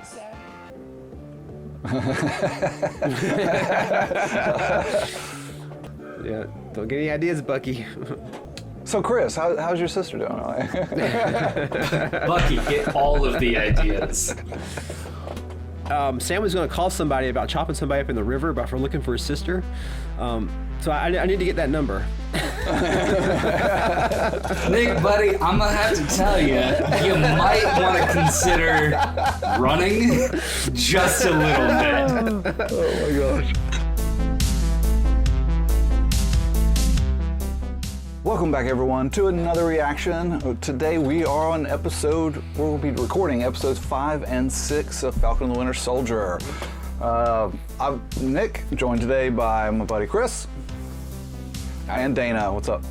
sad. Yeah, don't get any ideas, Bucky. So Chris, how's your sister doing? Bucky, get all of the ideas. Sam was going to call somebody about chopping somebody up in the river, but for looking for his sister. So I need to get that number. Nick, buddy, I'm gonna have to tell you, you might want to consider running just a little bit. Oh my gosh. Welcome back, everyone, to another reaction. Today we are on we'll be recording episodes 5 and 6 of Falcon and the Winter Soldier. I'm Nick, joined today by my buddy Chris. And Dana. What's up?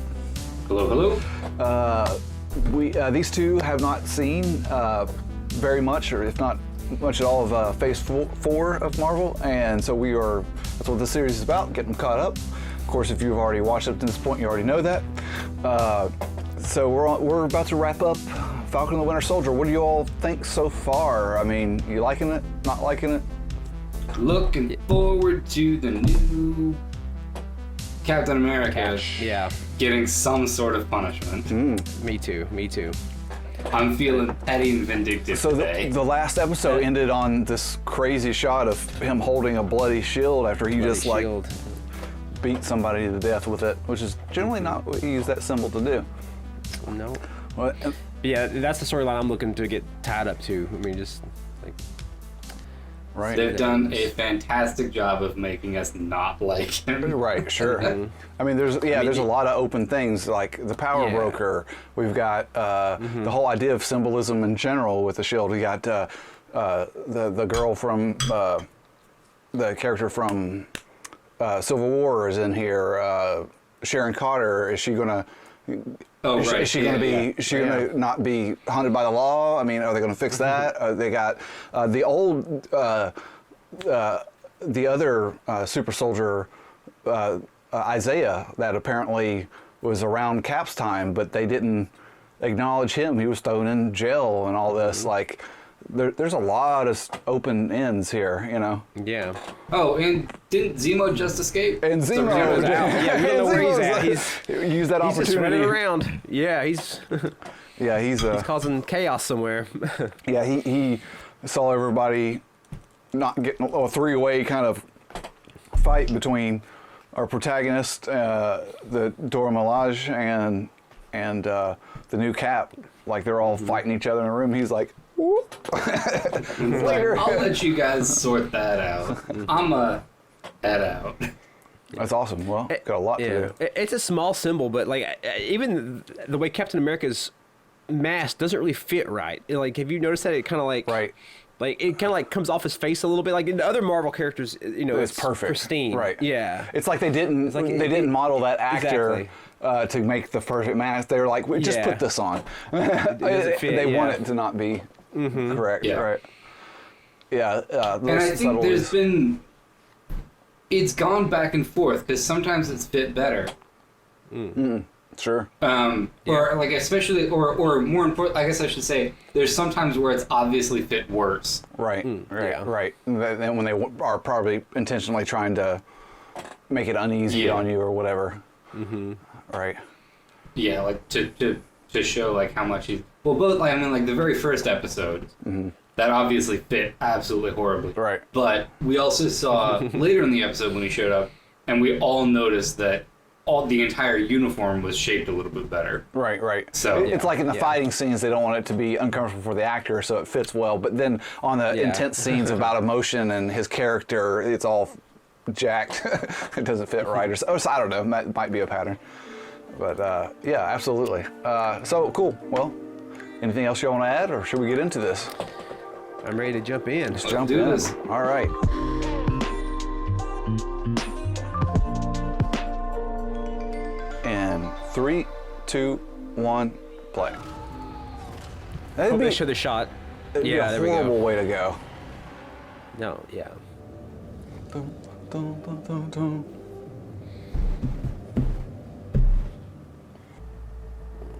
Hello, hello. These two have not seen very much, or if not much at all, of Phase 4 of Marvel, and so that's what this series is about, getting caught up. Of course, if you've already watched up to this point, you already know that. So we're about to wrap up Falcon and the Winter Soldier. What do you all think so far? I mean, you liking it? Not liking it? Looking forward to the new Captain America. Yeah. Getting some sort of punishment. Me too. I'm feeling petty and vindictive today. The last episode ended on this crazy shot of him holding a bloody shield after he beat somebody to death with it, which is generally not what you use that symbol to do. No. What? Yeah, that's the storyline I'm looking to get tied up to. I mean, just like. Right. They've done a fantastic job of making us not like him. Right, sure. I mean, there's a lot of open things, like the power broker. We've got the whole idea of symbolism in general with the shield. We got the girl from the character from Civil War is in here. Sharon Carter. Is she gonna? Is she going to be? Is she going to not be hunted by the law? I mean, are they going to fix that? They got the old, the other super soldier, Isaiah, that apparently was around Cap's time, but they didn't acknowledge him. He was thrown in jail and all this. Like, there's a lot of open ends here, you know. Yeah. Oh, and didn't Zemo just escape? And Zemo, yeah, we don't know where he's at. He's used that opportunity. He's just running around. Yeah, he's. Yeah, he's causing chaos somewhere. Yeah, he saw everybody not getting a three-way kind of fight between our protagonist, the Dora Milaje, and the new Cap. Like, they're all fighting each other in a room. He's like, whoop. Later. I'll let you guys sort that out. I'ma head out. That's awesome. Well, got a lot to do. It's a small symbol, but like even the way Captain America's mask doesn't really fit right. Like, have you noticed that it kind of like like it kind of like comes off his face a little bit? Like in the other Marvel characters, you know, it's perfect, pristine. Right. Yeah. It's like they didn't model that actor. Exactly. To make the perfect mask, they were like, just put this on. They want it to not be correct, right? Yeah. And I think it's gone back and forth because sometimes it's fit better. Sure. Or like especially, or more important, I guess I should say, there's sometimes where it's obviously fit worse. Right. Right. And then when they are probably intentionally trying to make it uneasy on you or whatever. Right. Yeah, like to show like how much he. Well, both like the very first episode, that obviously fit absolutely horribly. Right. But we also saw later in the episode when he showed up, and we all noticed that the entire uniform was shaped a little bit better. Right. So it's like in the fighting scenes, they don't want it to be uncomfortable for the actor, so it fits well. But then on the intense scenes about emotion and his character, it's all jacked. It doesn't fit right, or so, I don't know. That might be a pattern. But yeah, absolutely. So cool. Well, anything else you want to add, or should we get into this? I'm ready to jump in. Let's jump in. This. All right. And 3, 2, 1, play. Hope they show the shot. Yeah, there we go. Horrible way to go. No, yeah. Dun, dun, dun, dun, dun.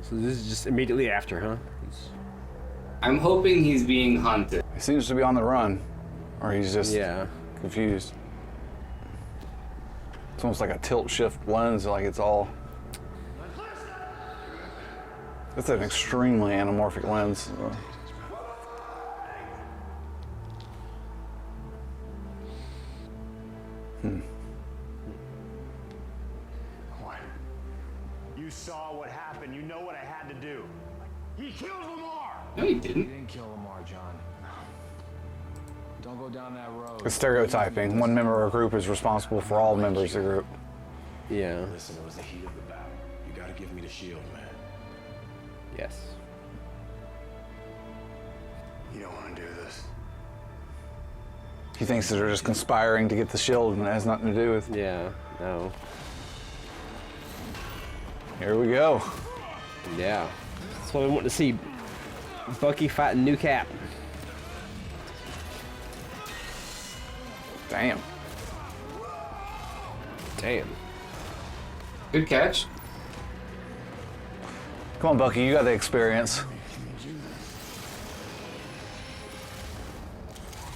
So this is just immediately after, huh? I'm hoping he's being hunted. He seems to be on the run, or he's just confused. It's almost like a tilt-shift lens, like it's all... It's an extremely anamorphic lens. What? You saw what happened. You know what I had to do. He killed Lamar! No, he didn't. You didn't kill Lamar, John. Don't go down that road. It's stereotyping. One member of a group is responsible for all members of the group. Yeah. Listen, it was the heat of the battle. You gotta give me the shield, man. Yes. You don't want to do this. He thinks that they're just conspiring to get the shield and it has nothing to do with... Yeah. No. Here we go. Yeah. That's what we want to see. Bucky fighting New Cap. Damn. Damn. Good catch. Come on, Bucky, you got the experience.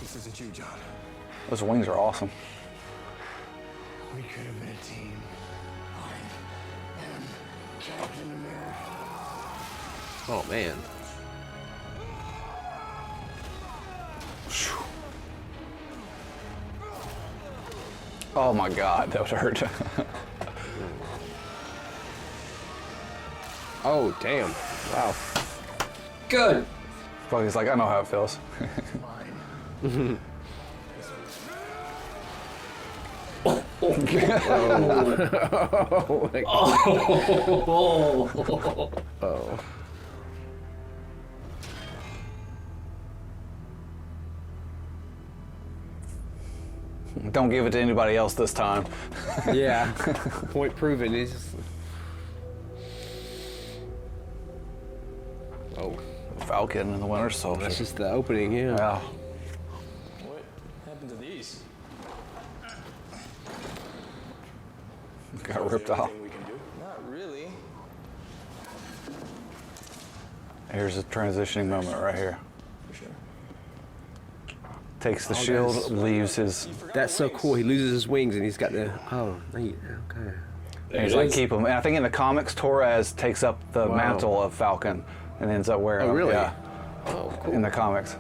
This isn't you, John. Those wings are awesome. We could have been a team. I am Captain America. Oh, man. Oh my God, that would hurt. Oh, damn. Wow. Good. Bucky's like, I know how it feels. Oh, my God. Oh. Don't give it to anybody else this time. Yeah. Point proven. He's just... Oh. Falcon and the Winter Soldier. That's just the opening, yeah. Yeah. What happened to these? Got ripped off. Anything we can do? Not really. Here's a transitioning moment right here. For sure. Takes the Oh, shield, that's- leaves his... That's so cool. He loses his wings and he's got the... Oh, neat. Okay. And he's like, keep him. And I think in the comics, Torres takes up the mantle of Falcon and ends up wearing Oh, him. really? Yeah, Oh, cool. in the comics.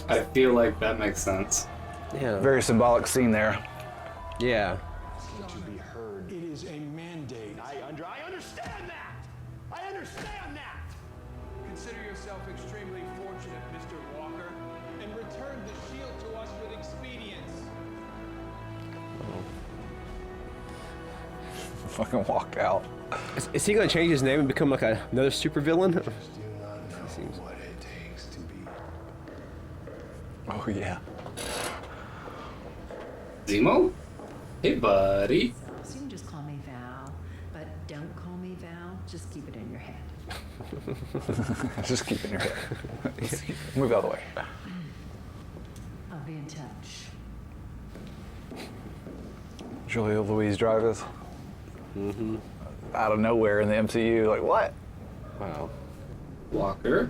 I feel like that makes sense. Yeah. Very symbolic scene there. Yeah. To be heard. It is a mandate. I understand that. I understand that. Consider yourself extremely fortunate, Mr. Walker, and return the shield to us with expedience. Fucking walked out. Is he going to change his name and become like another supervillain? Do not know what it takes to be. Oh yeah. Zemo? Hey, buddy. So you can just call me Val, but don't call me Val. Just keep it in your head. Just keep it in your head. Move out of the way. I'll be in touch. Julia Louis-Dreyfus. Out of nowhere in the MCU, like what? Wow. Walker,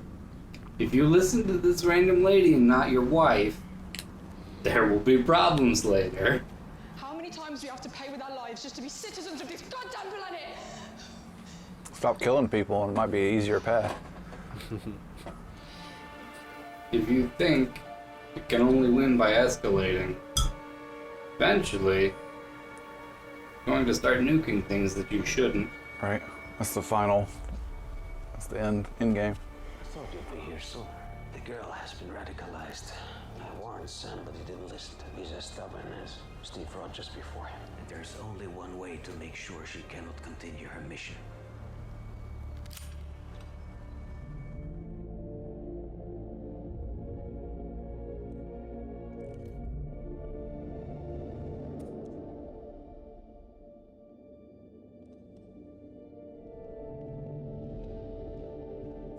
if you listen to this random lady and not your wife, there will be problems later. How many times do you have to pay with our lives just to be citizens of this goddamn planet? Stop killing people and it might be an easier path. If you think you can only win by escalating, eventually you're going to start nuking things that you shouldn't. Right? That's the final. That's the end game. I thought you'd be here sooner. The girl has been radicalized. I warned Sam, but he didn't listen. He's as stubborn as Steve Rogers before him. There's only one way to make sure she cannot continue her mission.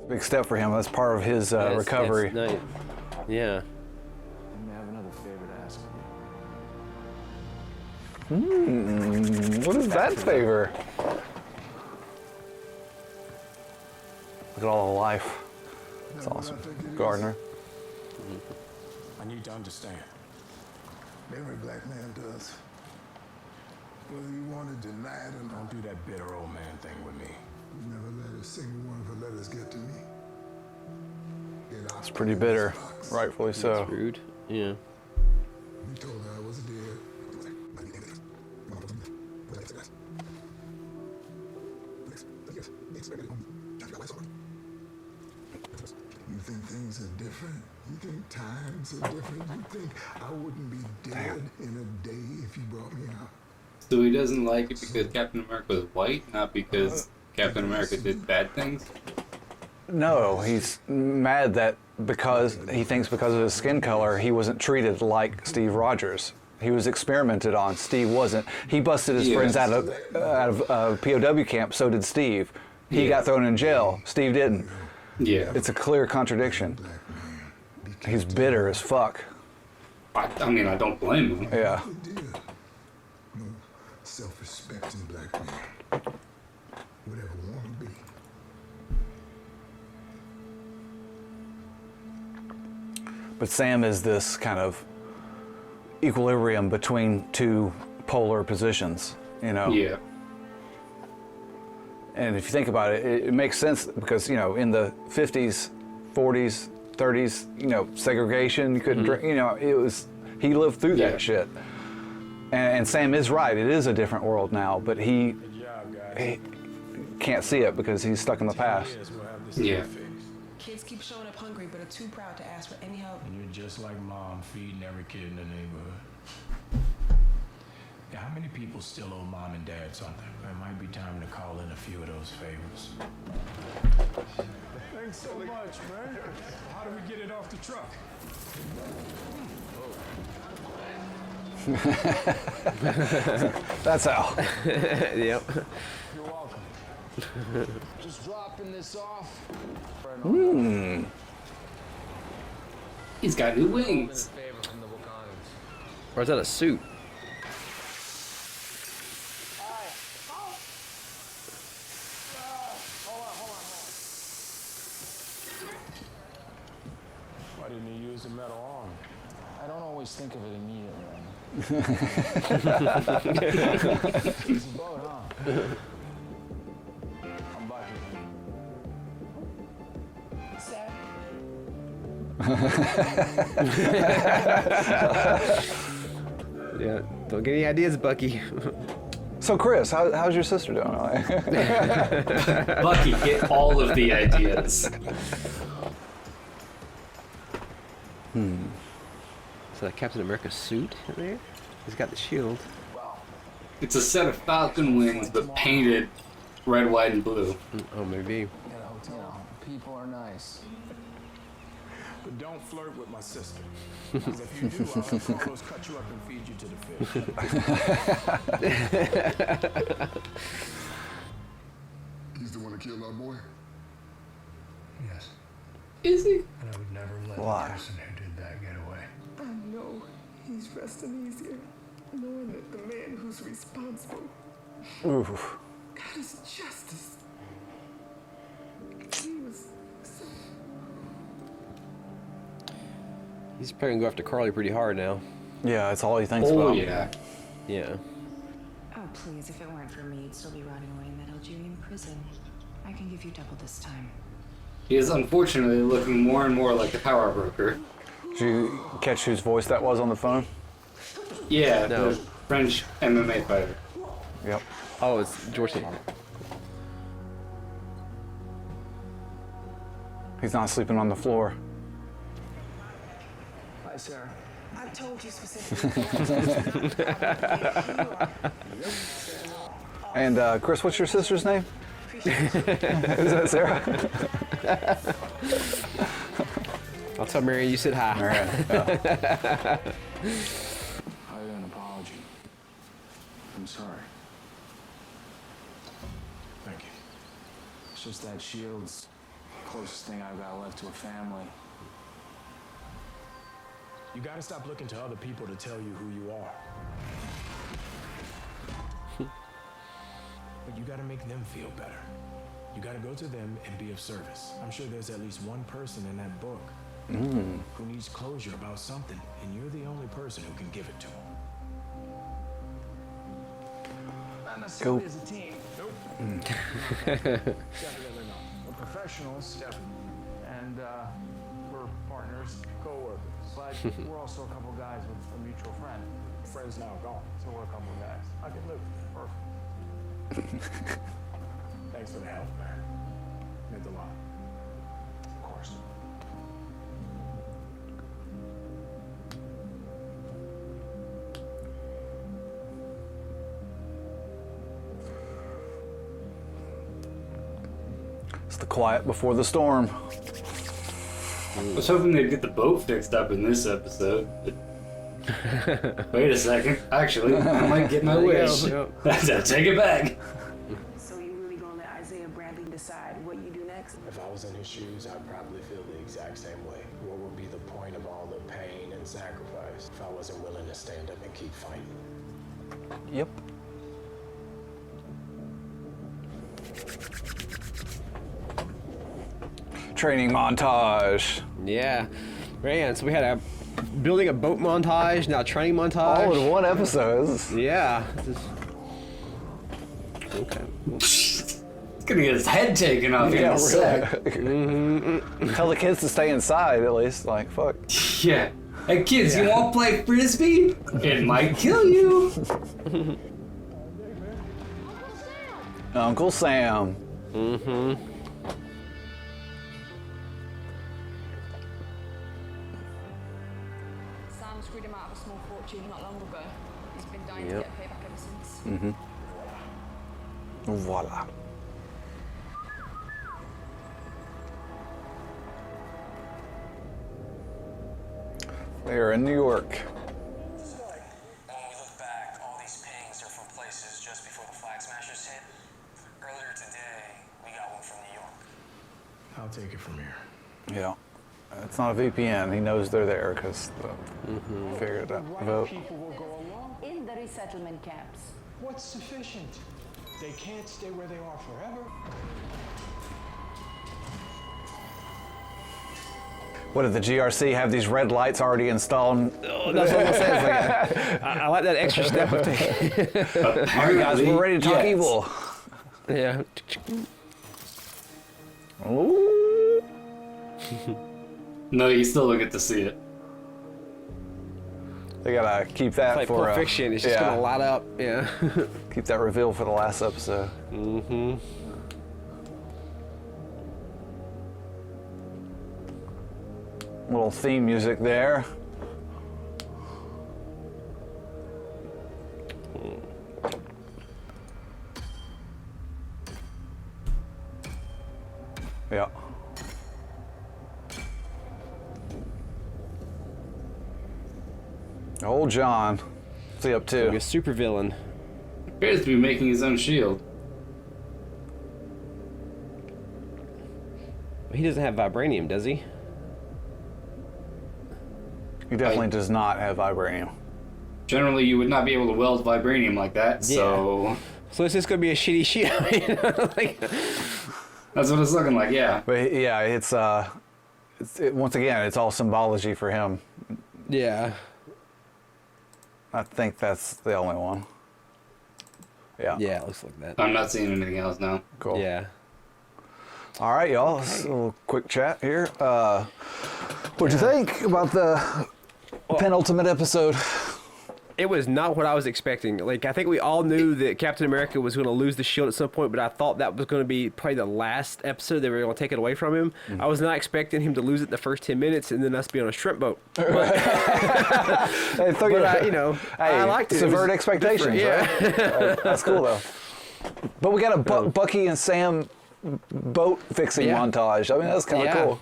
Big step for him. That's part of his recovery. That's nice. Yeah. I have another favor to ask of you. What is that favor? Look at all the life. That's awesome. Gardner. I need to understand. Every black man does. Whether you want to deny it or not. Don't do that bitter old man thing with me. You never let a single one of her letters get to me. It's pretty bitter, rightfully so. That's rude. Yeah. You told her I was dead. You think things are different? You think times are different? You think I wouldn't be dead in a day if you brought me out? So he doesn't like it because Captain America was white, not because Captain America did bad things? No, he's mad that because he thinks because of his skin color, he wasn't treated like Steve Rogers. He was experimented on. Steve wasn't. He busted his friends out of POW camp. So did Steve. He got thrown in jail. Steve didn't. Yeah. It's a clear contradiction. He's bitter as fuck. I mean, I don't blame him. Yeah. No self-respecting black man would ever want to be. But Sam is this kind of equilibrium between two polar positions, you know? Yeah. And if you think about it, it makes sense because, you know, in the 50s, 40s, 30s, you know, segregation, you couldn't drink, you know, he lived through that shit. And Sam is right, it is a different world now, but he can't see it because he's stuck in the past. Yeah. Kids keep showing up hungry but are too proud to ask for any help. And you're just like mom, feeding every kid in the neighborhood. Yeah, how many people still owe mom and dad something? It might be time to call in a few of those favors. Thanks so much, man. How do we get it off the truck? That's how. Yep. You're welcome. Just dropping this off. He's got new wings. Or is that a suit? Why didn't you use the metal arm? I don't always think of it immediately. It's a boat, huh? I'm Bucky. Yeah. Don't get any ideas, Bucky. So Chris, how's your sister doing? Bucky, get all of the ideas. Is that Captain America suit in there? He's got the shield. It's a set of Falcon wings, but painted red, white, and blue. Oh, maybe. You know, people are nice. But don't flirt with my sister. Because if you do, I'll have Carlos cut you up and feed you to the fish. He's the one that killed our boy? Yes. Is he? And I would never let the person who did that get away. I know he's resting easier, knowing that the man who's responsible Oof. got his justice. He was so... He's probably gonna go after Carly pretty hard now. Yeah, that's all he thinks Oh, about. yeah. Yeah. Oh, please, if it weren't for me, you'd still be rotting away in that Algerian prison. I can give you double this time. He is unfortunately looking more and more like the power broker. Did you catch whose voice that was on the phone? Yeah, No. the French MMA fighter. Yep. Oh, it's George. He's not sleeping on the floor. Hi, Sarah. I told you specifically. And Chris, what's your sister's name? Is that Sarah? I'll tell Marion you said hi. All right. Yeah. I owe an apology. I'm sorry. Thank you. It's just that shield's the closest thing I've got left to a family. You gotta stop looking to other people to tell you who you are. But you gotta make them feel better. You gotta go to them and be of service. I'm sure there's at least one person in that book who needs closure about something, and you're the only person who can give it to them. Not necessarily as a team. Nope. Definitely not. We're professionals, and we're partners, co-workers. But we're also a couple guys with a mutual friend. Friend's now gone, so we're a couple guys. Okay, Luke, perfect. Thanks for the help, man. Meant a lot. Of course. It's the quiet before the storm. I was hoping they'd get the boat fixed up in this episode. But wait a second. Actually, I might get my wish. Take it back. So you really gonna let Isaiah Bradley decide what you do next? If I was in his shoes, I'd probably feel the exact same way. What would be the point of all the pain and sacrifice if I wasn't willing to stand up and keep fighting? Yep. Training montage. Yeah. Man, so we had a building a boat montage, now training montage. All in one episode. Yeah. Okay. He's gonna get his head taken off in a sec. Tell the kids to stay inside at least. Like, fuck. Yeah. Hey kids, you won't play frisbee? It might kill you. Uncle Sam. Sam screwed him out of a small fortune not long ago. He's been dying to get payback ever since. Voila. They're in New York. When we look back, all these pings are from places just before the Flag Smashers hit. Earlier today, we got one from New York. I'll take it from here. Yeah. It's not a VPN. He knows they're there because figured it out. Vote. People will go along. In the resettlement camps. What's sufficient? They can't stay where they are forever. What did the GRC have these red lights already installed? Oh, that's what I'm saying. Like, I like that extra step of taking. All right, guys, we're ready to talk evil. Yeah. Ooh. No, you still don't get to see it. They gotta keep that Like for Pulp Fiction. It's just gonna light up. Yeah. Keep that reveal for the last episode. Little theme music there. Yeah. Old John. What's he up to? Like a super villain. Appears to be making his own shield. He doesn't have vibranium, does he? He definitely does not have vibranium. Generally, you would not be able to weld vibranium like that, so... So it's just gonna be a shitty shield. I mean, like... That's what it's looking like, yeah. But yeah, it's once again, it's all symbology for him. Yeah. I think that's the only one. Yeah. Yeah, it looks like that. I'm not seeing anything else now. Cool. Yeah. All right, y'all. This is a little quick chat here. What'd you think about the penultimate episode? It was not what I was expecting. Like, I think we all knew that Captain America was going to lose the shield at some point, but I thought that was going to be probably the last episode they were going to take it away from him. I was not expecting him to lose it in the first 10 minutes and then us be on a shrimp boat. But, I liked it. Subvert expectations, right? That's cool, though. But we got a Bucky and Sam boat fixing montage. I mean, that's kind of cool.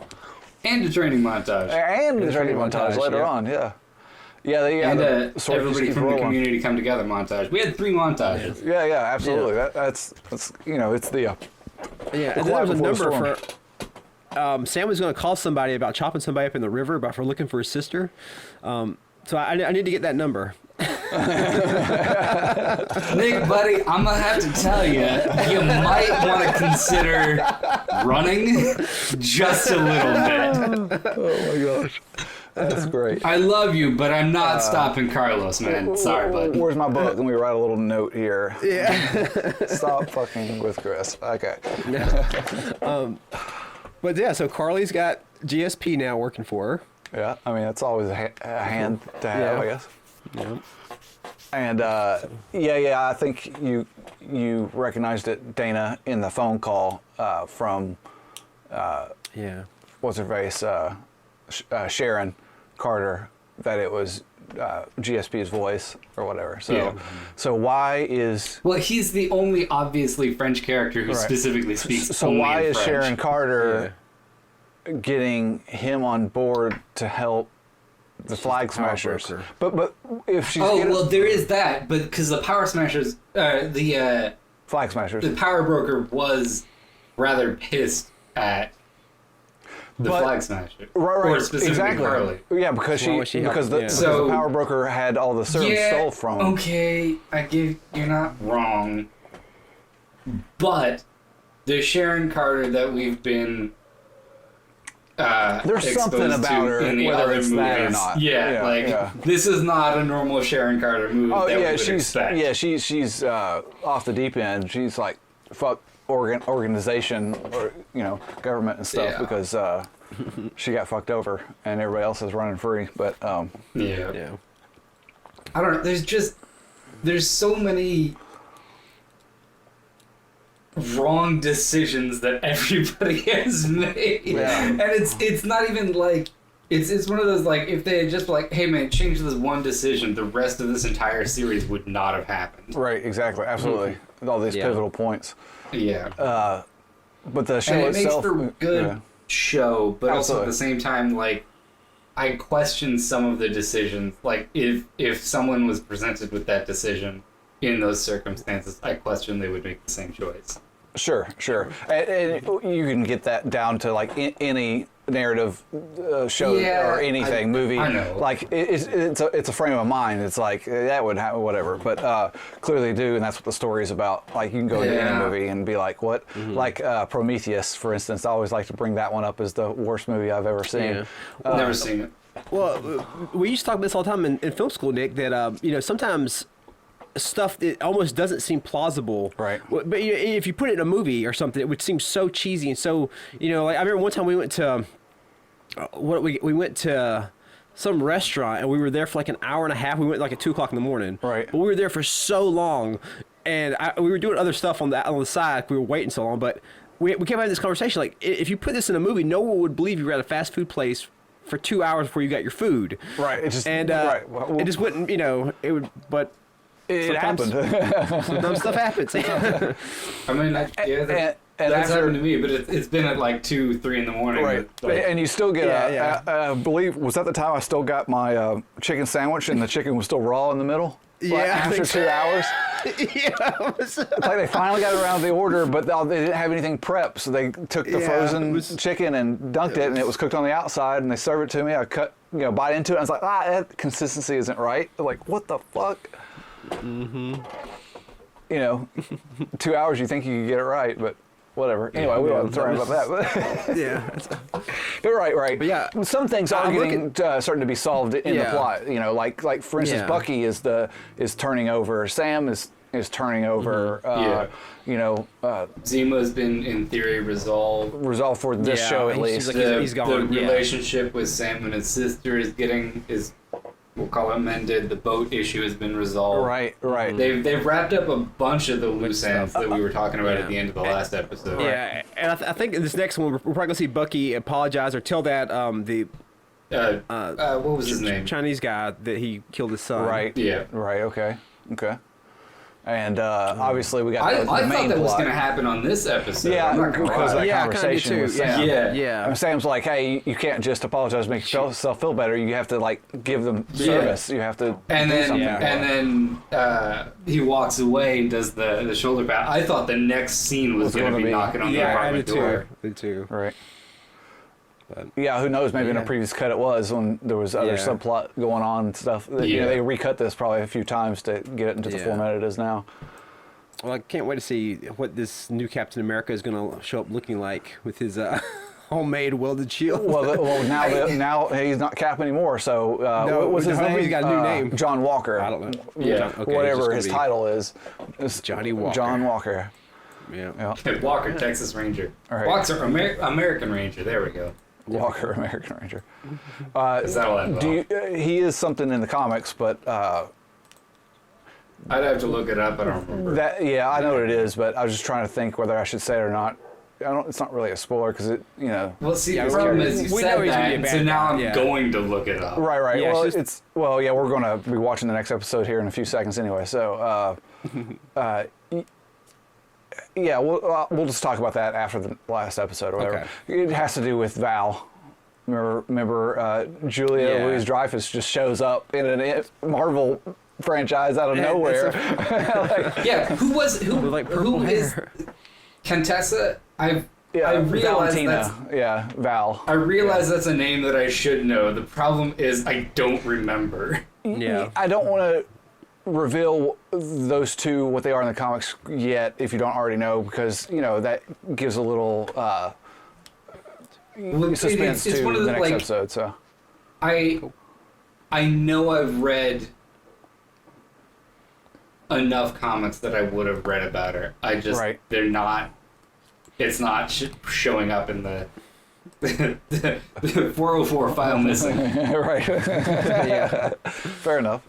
And a training montage. And a training montage later on, yeah. Yeah, and everybody from the community come together montage. We had 3 montages. Yeah, absolutely. Yeah. That's it's the and then there was a number for Sam was going to call somebody about chopping somebody up in the river, for looking for his sister. So I need to get that number. Nick, buddy, I'm gonna have to tell you, you might want to consider running just a little bit. Oh my gosh. That's great. I love you, but I'm not stopping Carlos, man. Sorry, bud. Where's my book? Let me write a little note here. Yeah. Stop fucking with Chris. Okay. But yeah, so Carly's got GSP now working for her. Yeah, I mean, that's always a hand to have, I guess. Yeah. And I think you recognized it, Dana, in the phone call from what's her face, Sharon Carter, that it was GSP's voice or whatever. So why is he's the only obviously French character who specifically speaks. So only why in is French. Sharon Carter getting him on board to help the Flag Smashers? But if she's there is that, but because the Power Smashers, the Flag Smashers, the Power Broker was rather pissed at the Flag Smashers, right, or specifically exactly. Carly. Yeah, because the Power Broker had all the servants stole from. Okay, you're not wrong, but the Sharon Carter that we've been there's something about her, in the whether other it's movies. that or not. This is not a normal Sharon Carter movie. Oh that we yeah, would expect. she's off the deep end. She's like fuck organization or government and stuff because she got fucked over and everybody else is running free. But I don't know. There's so many wrong decisions that everybody has made, and it's not even like it's one of those like if they had just like, hey man, change this one decision, the rest of this entire series would not have happened. Right, exactly, absolutely. With all these pivotal points. Yeah. But the show and it itself makes for a good show, but also at the same time, like I question some of the decisions. Like if someone was presented with that decision in those circumstances, I question they would make the same choice. Sure. And you can get that down to like any narrative show or anything, movie. I know. Like it's a frame of mind. It's like that would happen, whatever. But clearly do, and that's what the story is about. Like you can go to any movie and be like, what? Like Prometheus, for instance. I always like to bring that one up as the worst movie I've ever seen. Never seen it. Well, we used to talk about this all the time in film school, Nick. That sometimes stuff that almost doesn't seem plausible, right? But if you put it in a movie or something, it would seem so cheesy and so like I remember one time we went to we went to some restaurant and we were there for like an hour and a half. We went like at 2:00 in the morning, right? But we were there for so long, and we were doing other stuff on the side. We were waiting so long, but we kept having this conversation. Like if you put this in a movie, no one would believe you were at a fast food place for 2 hours before you got your food, right? It just it just wouldn't, it would, but. It happened. Sometimes stuff happens. I mean, that's happened to me, but it's been at like 2, 3 in the morning. Right. And you still get, I believe, was that the time I still got my chicken sandwich and the chicken was still raw in the middle? Yeah. After 2 hours? It's like they finally got around the order, but they didn't have anything prepped. So they took the frozen chicken and dunked it, and it was cooked on the outside, and they served it to me. I cut, bite into it, and I was like, that consistency isn't right. They're like, what the fuck? Mm-hmm. 2 hours you think you could get it right, but whatever. Anyway, we don't talk about that. But but right. But some things are starting to be solved in the plot. Like for instance, Bucky is turning over. Sam is turning over. Zima's been in theory resolved for this show at least. He's gone. The relationship with Sam and his sister is we'll call it mended. The boat issue has been resolved. Right. They've wrapped up a bunch of the loose ends that we were talking about at the end of the last episode. Yeah, and I think in this next one we're probably gonna see Bucky apologize or tell that what was his name? Chinese guy that he killed his son. Right. Yeah. Right. Okay. And obviously we got I the main thought that was plot. going to happen on this episode. Yeah, I'm not gonna because lie. of that conversation with Sam. Yeah. And Sam's like, hey, you can't just apologize to make yourself feel better. You have to like give them service. You have to do something. Then he walks away and does the shoulder pat. I thought the next scene was going to be knocking on the apartment door. Me too. Right. But, yeah, who knows? Maybe in a previous cut it was when there was other subplot going on and stuff. You know, they recut this probably a few times to get it into the format it is now. Well, I can't wait to see what this new Captain America is going to show up looking like with his homemade welded shield. Well, now he's not Cap anymore. So what was his name? He's got a new name. John Walker. I don't know. Yeah, okay, whatever his title is. Johnny Walker. John Walker. Yeah. Walker, Texas Ranger. All right. Walker, American Ranger. There we go. Walker, American Ranger. Is that all that he is something in the comics, but I'd have to look it up. I don't remember. I know what it is, but I was just trying to think whether I should say it or not. It's not really a spoiler because it, you know. Well, see, the problem is you said that, so now I'm going to look it up. Right. Yeah, well, we're going to be watching the next episode here in a few seconds anyway. So, we'll just talk about that after the last episode or whatever. Okay. It has to do with Val. Remember Julia Louis-Dreyfus just shows up in a Marvel franchise out of nowhere. Who is Contessa? I realize that's Val. I realize that's a name that I should know. The problem is I don't remember. Yeah. I don't want to reveal those two what they are in the comics yet if you don't already know, because that gives a little suspense to the next episode. So I know I've read enough comics that I would have read about her. I just they're not. It's not showing up in the 404 file missing. Right. Yeah. Fair enough.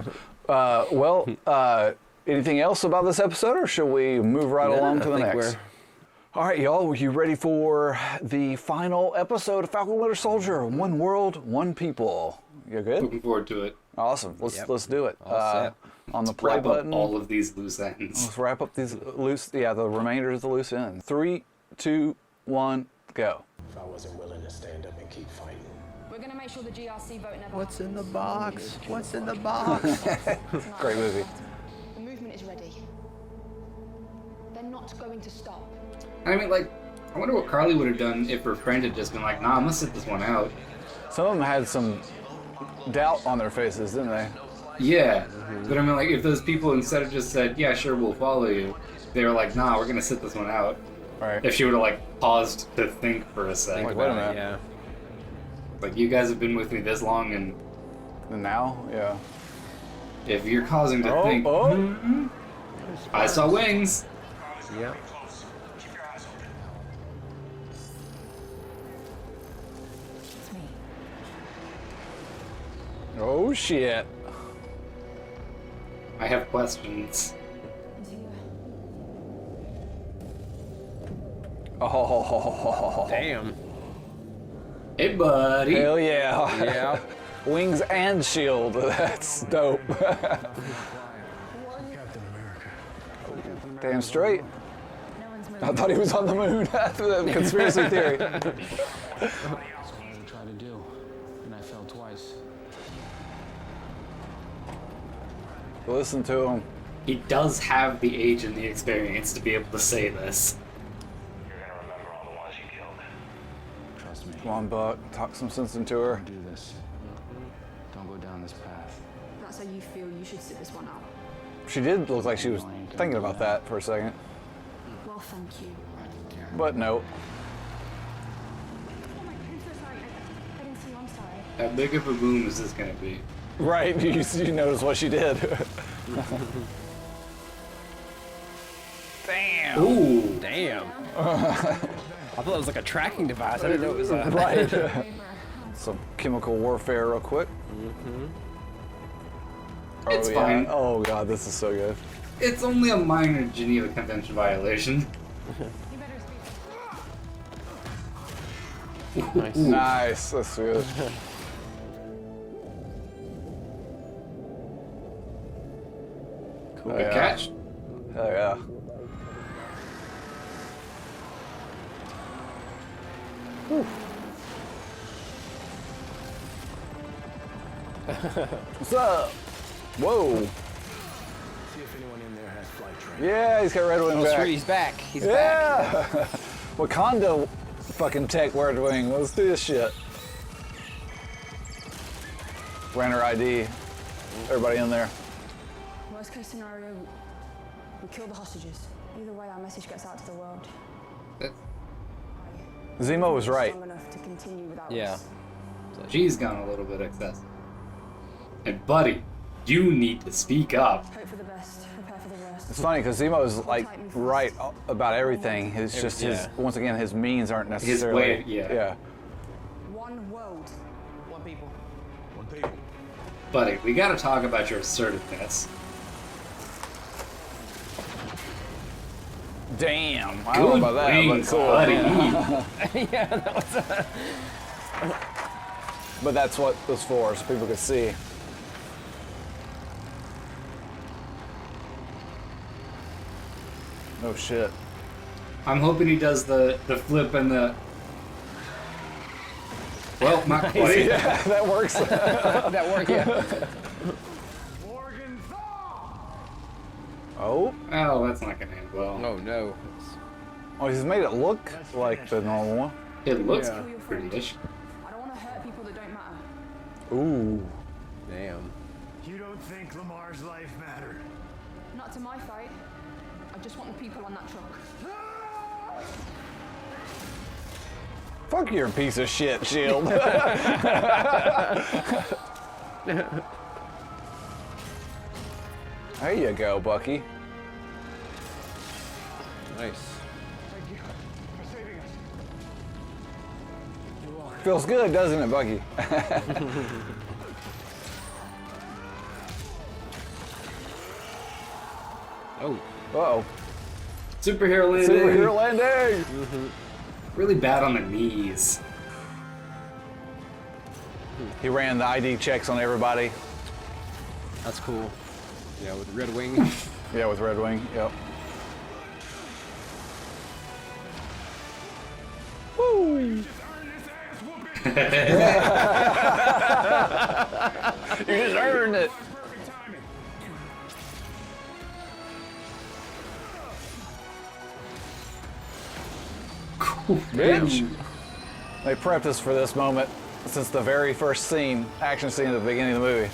Anything else about this episode, or should we move right along to the next? All right, y'all, are you ready for the final episode of Falcon Winter Soldier? One world, one people. You good? Looking forward to it. Awesome. Let's do it. All set. On the play button. All of these loose ends. Let's wrap up these the remainder of the loose ends. 3, 2, 1, go. If I wasn't willing to stand up and keep fighting. We're gonna make sure the GRC vote never What's in the box? What's in the box? Great movie. The movement is ready. They're not going to stop. I mean, I wonder what Carly would have done if her friend had just been like, nah, I'm gonna sit this one out. Some of them had some doubt on their faces, didn't they? Yeah. But I mean, if those people instead of just said, yeah, sure, we'll follow you, they were like, nah, we're gonna sit this one out. Right. If she would have, paused to think for a second. Wait a minute. Yeah. You guys have been with me this long, and now, yeah. If you're causing to think, I saw wings. Yeah. It's me. Oh shit. I have questions. Oh. Damn. Hey, buddy. Hell yeah. Yeah. Wings and shield. That's dope. Captain America. Damn straight. I thought he was on the moon. The conspiracy theory. That's what I tried to do, and I fell twice. Listen to him. He does have the age and the experience to be able to say this. You're gonna remember all the ones you killed. Trust me. Come on, Buck. Talk some sense into her. Do this. Don't go down this path. That's how you feel. You should sit this one out. She did look like she was thinking about that for a second. Well, thank you. But no. Oh my, I'm so sorry. I didn't see you. I'm sorry. How big of a boom is this gonna be? Right, you noticed what she did. Damn. Ooh. Damn. I thought it was like a tracking device. I didn't know it was right. Some chemical warfare real quick. It's fine. Oh god, this is so good. It's only a minor Geneva Convention violation. Nice. Nice, that's good. Cool. Good catch. Hell yeah. What's up? Whoa. See if anyone in there has flight training. Yeah, he's got Red Wing back. He's back. He's back. Wakanda fucking tech Red Wing. Let's do this shit. ran her ID. Everybody in there. Worst case scenario, we kill the hostages. Either way, our message gets out to the world. Zemo was right. Strong enough to continue without Yeah. us. She's gone a little bit excessive. And buddy, you need to speak up. Hope for the best, prepare for the worst. It's funny because Zemo is like right about everything. It's just his, once again, his means aren't necessarily. Yeah. One world. One people. One people. Buddy, we gotta talk about your assertiveness. Damn, I don't know about that, but wings, cool. buddy. Yeah, that was. But that's what it was for, so people could see. Oh shit. I'm hoping he does the flip and the. Well, not quite. Yeah, that works. That worked, yeah. Oh. Oh, that's not gonna end well. Oh no. Oh, he's made it look like the normal one. It looks pretty-ish. I don't want to hurt people that don't matter. Ooh. Damn. You don't think Lamar's life mattered? Not to my fight. I just want the people on that truck. Fuck your piece of shit, Shield. There you go, Bucky. Nice. Thank you for saving us. Feels good, doesn't it, Bucky? Oh. Uh-oh. Superhero landing. Superhero landing! Really bad on the knees. He ran the ID checks on everybody. That's cool. Yeah, with Red Wing. Yeah, with Red Wing, yep. Woo! You just earned it. Bitch. They prepped us for this moment since the very first scene, action scene at the beginning of the movie.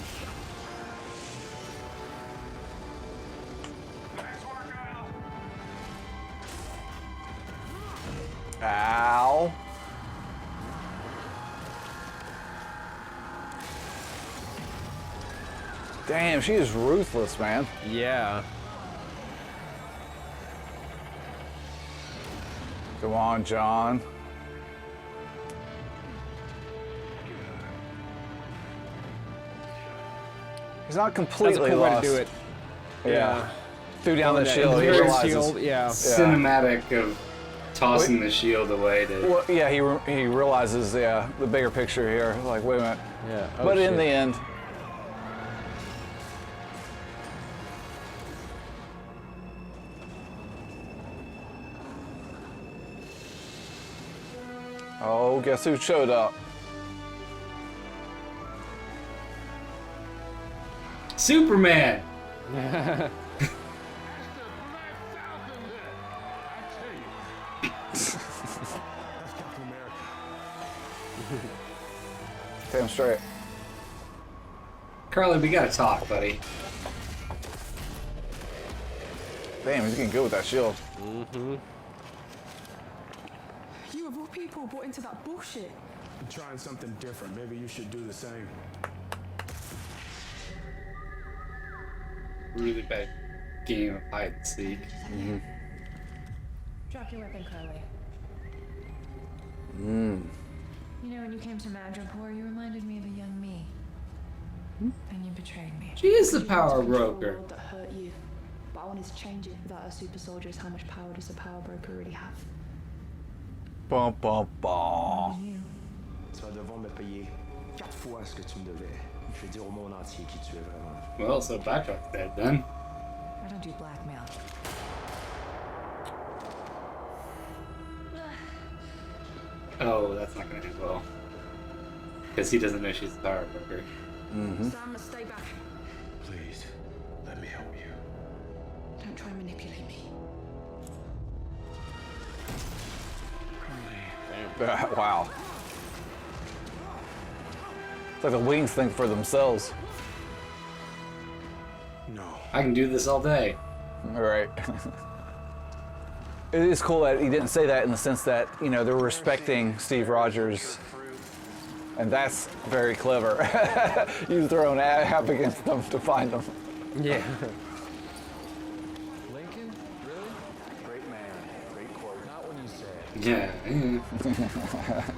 Ow. Damn, she is ruthless, man. Yeah. Come on, John. He's not completely That's a cool lost. way to do it. Yeah. Threw down the that shield. He inverted realizes. shield, yeah. Cinematic of tossing the shield away to. Well, yeah, he realizes, yeah, the bigger picture here. Like, wait a minute. Yeah. Oh, But in shit. the end. Oh, guess who showed up? Superman! Damn straight. Carly, we gotta talk, buddy. Damn, he's getting good with that shield. Mm-hmm. You of all people bought into that bullshit. I'm trying something different. Maybe you should do the same. Really bad game of hide and seek. Drop your weapon, Carly. Mm. You know, when you came to Madripoor, you reminded me of a young me. And you betrayed me. She is the You power wanted to control a broker. world that hurt you. But I wanted to change it. Without a super soldiers, how much power does a power broker really have? Bum, bum, bum. Tu vas devoir me payer 4 fois ce que tu me devais. Je vais dire au monde entier qui tu es vraiment. Well, so Backtrack's dead then. I don't do blackmail. Oh, that's not gonna end well. Because he doesn't know she's the power broker. Sam, stay back. Please, let me help you. Don't try and manipulate me. Wow. It's like the wings think for themselves. No. I can do this all day. Right. It is cool that he didn't say that in the sense that, you know, they're respecting Steve Rogers. And that's very clever. You throw an app against them to find them. Yeah. Lincoln? Really? Great man. Great quote. Not when you say it. Yeah.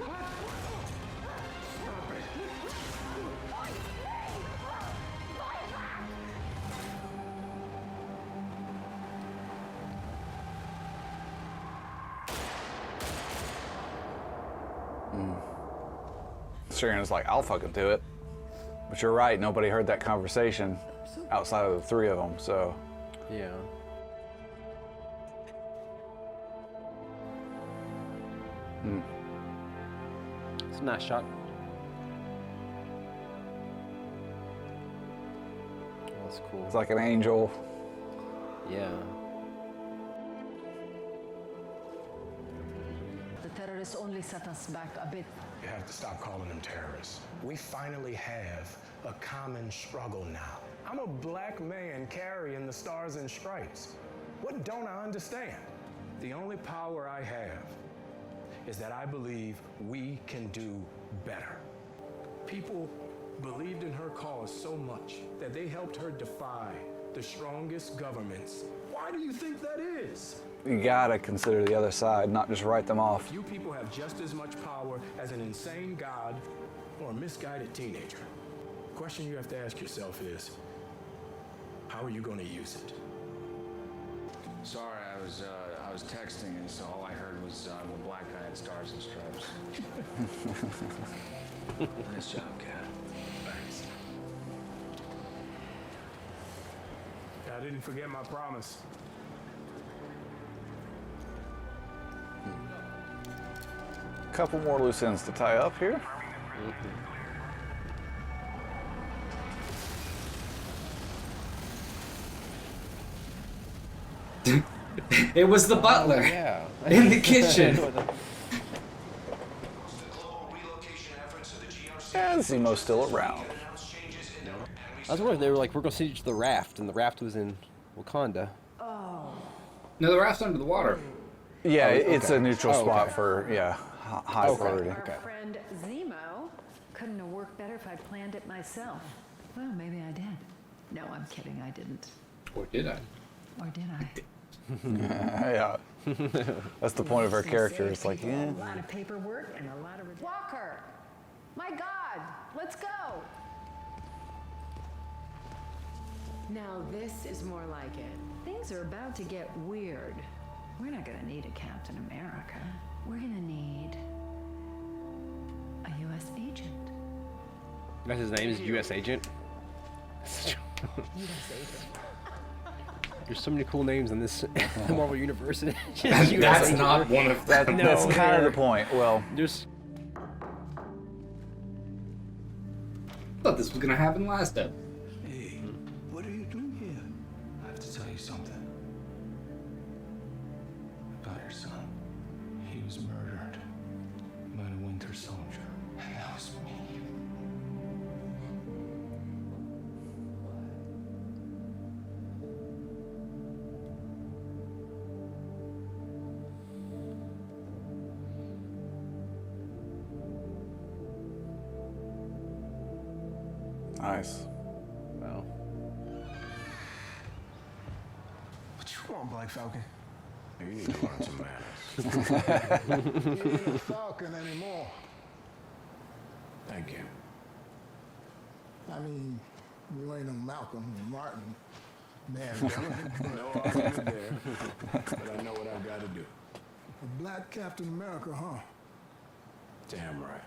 Sharon's like, I'll fucking do it. But you're right, nobody heard that conversation outside of the three of them, so. Yeah. It's a nice shot. That's cool. It's like an angel. Yeah. The terrorists only set us back a bit. You have to stop calling them terrorists. We finally have a common struggle now. I'm a black man carrying the stars and stripes. What don't I understand? The only power I have is that I believe we can do better. People believed in her cause so much that they helped her defy the strongest governments. Why do you think that is? You gotta consider the other side, not just write them off. You people have just as much power as an insane god or a misguided teenager. The question you have to ask yourself is, how are you going to use it? Sorry, I was texting, and so all I heard was the black guy had stars and stripes. Nice job, Cat. Thanks. I didn't forget my promise. Couple more loose ends to tie up here. It was the butler. Yeah. In the kitchen. And Zemo's still around. I was wondering if they were like, we're going to send you to the raft, and the raft was in Wakanda. No, the raft's under the water. Yeah, Oh, it's okay. a neutral Oh, spot okay. for, yeah, high priority. Our friend Zemo couldn't have worked better if I planned it myself. Well, maybe I did. No, I'm kidding. I didn't. Or did I? Or did I? Yeah. That's the point of her character. It's like, yeah. A lot of paperwork and a lot of... Walker! My God! Let's go! Now this is more like it. Things are about to get weird. We're not gonna need a Captain America. We're gonna need a U.S. agent. That's his name is U.S. Agent. U.S. agent. There's so many cool names in this Marvel universe. That's not one of them. That's kind of the point. Well, there's. Thought this was gonna happen last episode. Hey, what are you doing here? I have to tell you something. About your son. He was murdered by the Winter Soldier. And that was me. nice. Wow. What you want, Black Falcon? You need to learn some manners. You ain't a Falcon anymore. Thank you. I mean, you ain't no Malcolm or Martin. Man, No argument there, but I know what I've got to do. a black Captain America, huh? Damn right.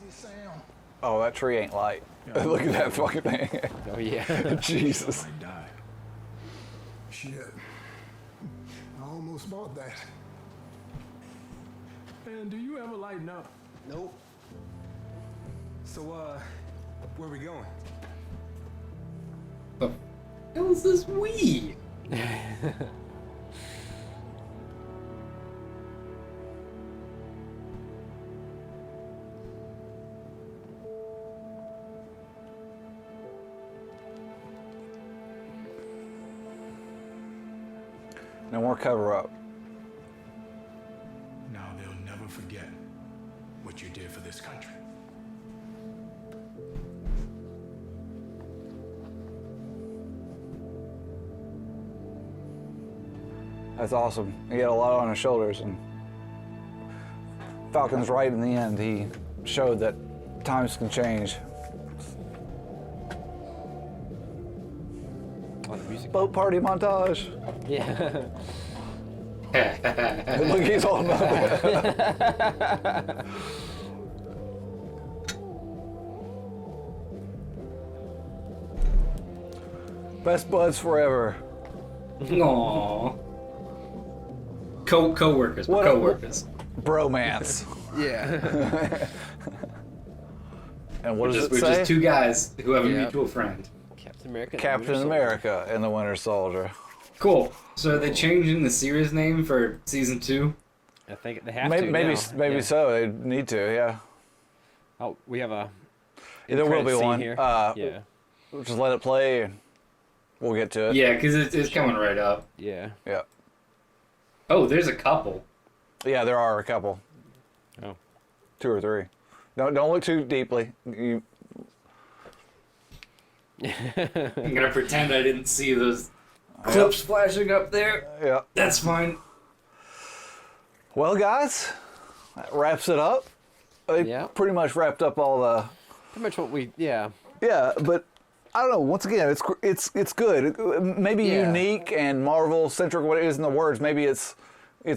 Easy, Sam. Oh, that tree ain't light. Look at that fucking thing. Oh yeah. Jesus. I die. Shit. I almost bought that. Man, do you ever lighten up? Nope. So, where are we going? The hell is this we? No more cover up. Now they'll never forget what you did for this country. That's awesome. He had a lot on his shoulders, and Falcon's right in the end. He showed that times can change. Boat party montage. Yeah. Look, he's all about it. Best buds forever. Aww. Co-workers. Co-workers. Bromance. Yeah. And what does it We're say? just two guys who have a mutual friend. Captain America. Captain America and the Winter Soldier. Cool. So are they changing the series name for season 2? I think they have Maybe, to. maybe, now. maybe Yeah. so. They need to. Yeah. Oh, we have a. There will be scene one. here. Yeah. Just let it play, and we'll get to it. Yeah, because it's coming right up. Yeah. Yeah. Oh, there's a couple. Yeah, there are a couple. Oh. 2 or 3. Don't look too deeply. You, I'm gonna pretend I didn't see those clips flashing up there. Yeah. That's fine. Well, guys, that wraps it up. They pretty much wrapped up all the. Pretty much what we. Yeah. Yeah, but I don't know. Once again, it's good. Maybe unique and Marvel centric. What it is in the words. Maybe it's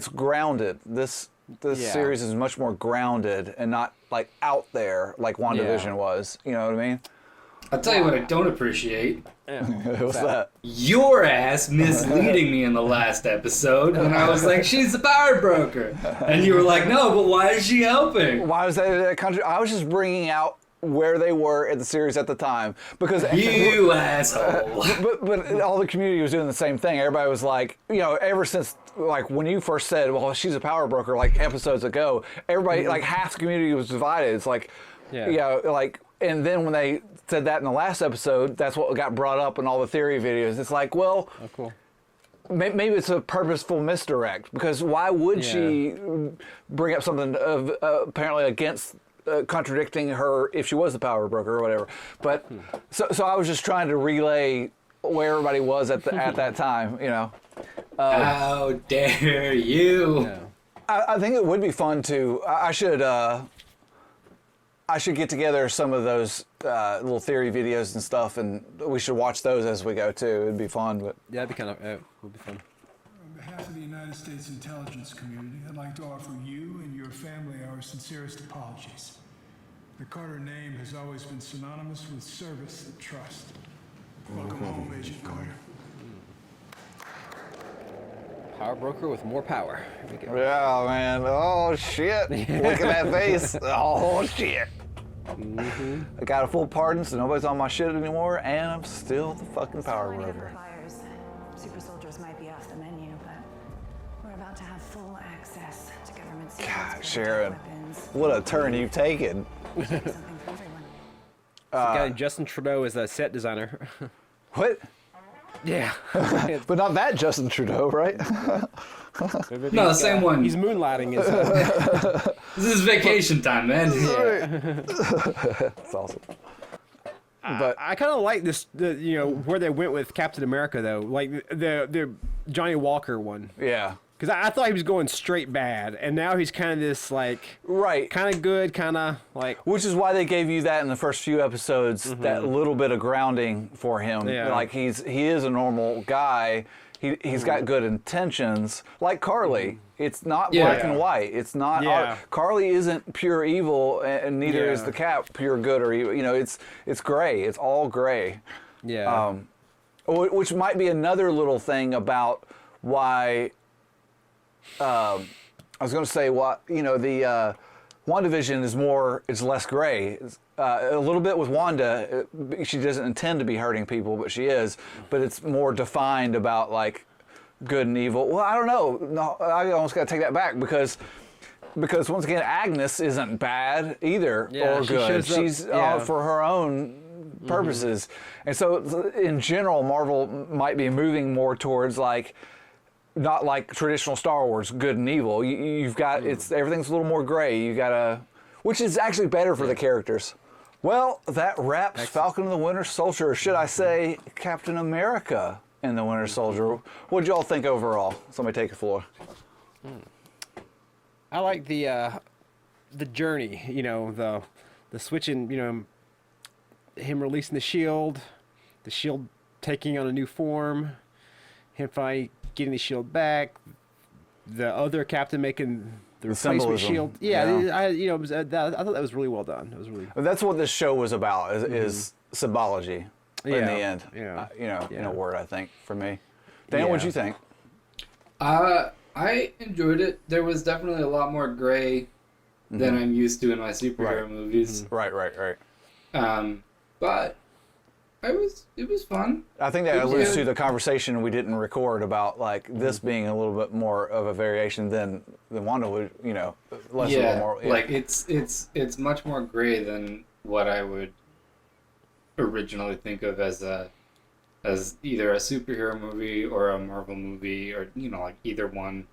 grounded. This series is much more grounded and not like out there like WandaVision was. You know what I mean? I'll tell you what I don't appreciate. What's that? Your ass misleading me in the last episode when I was like, she's the power broker. And you were like, no, but why is she helping? Why was that country? I was just bringing out where they were in the series at the time because you asshole. But all the community was doing the same thing. Everybody was like, you know, ever since like when you first said, well, she's a power broker, like episodes ago, everybody like half the community was divided. It's like, like, and then when they said that in the last episode, that's what got brought up in all the theory videos. It's like, well, cool. Maybe it's a purposeful misdirect because why would she bring up something apparently against contradicting her if she was the power broker or whatever? But so I was just trying to relay where everybody was at that time, you know. How dare you? Yeah. I think it would be fun to. I should get together some of those little theory videos and stuff, and we should watch those as we go too. It'd be fun, but yeah, it'd be kind of would be fun. On behalf of the United States intelligence community, I'd like to offer you and your family our sincerest apologies. The Carter name has always been synonymous with service and trust. Welcome home, Agent Carter. Power broker with more power. Here we go. yeah, man. Oh shit! Look at that face. Oh shit! I got a full pardon, so nobody's on my shit anymore, and I'm still the fucking power broker. Super soldiers might be off the menu, but we're about to have full access to government secrets. God, Sharon, what a turn you've taken. The guy Justin Trudeau is a set designer. What? Yeah. But not that Justin Trudeau, right? No, the same one. He's moonlighting. This is vacation time, man. That's awesome. But I kind of like this, you know, where they went with Captain America though, like the Johnny Walker one. Yeah. Because I thought he was going straight bad, and now he's kind of this like kind of good, kind of like. Which is why they gave you that in the first few episodes, that little bit of grounding for him. Yeah. Like he is a normal guy. He's got good intentions, like Carly. It's not black and white. It's not. Carly isn't pure evil, and neither is the Cap pure good or evil. You know, it's gray. It's all gray. Yeah. Which might be another little thing about why. I was going to say what the WandaVision is less gray. A little bit with Wanda, she doesn't intend to be hurting people, but she is. But it's more defined about like good and evil. Well, I don't know. No, I almost got to take that back because once again, Agnes isn't bad either or good. She's for her own purposes, and so in general, Marvel might be moving more towards like. not like traditional Star Wars, good and evil. You've got everything's a little more gray. You got which is actually better for the characters. Well, that wraps Falcon and the Winter Soldier, or should I say Captain America and the Winter Soldier. What did y'all think overall? Somebody take the floor. I like the journey, you know, the switching, you know, him releasing the shield taking on a new form, him finally getting the shield back, the other captain making the replacement symbolism. shield. Yeah. I thought that was really well done. It was really. That's what this show was about, is symbology in the end. Yeah. In a word, I think, for me. Dan, what'd you think? I enjoyed it. There was definitely a lot more gray than I'm used to in my superhero movies. Right. But it was fun. I think that alludes to the conversation we didn't record about like this being a little bit more of a variation than Wanda would, less a little more. Yeah. Like it's much more gray than what I would originally think of as either a superhero movie or a Marvel movie, or like either one.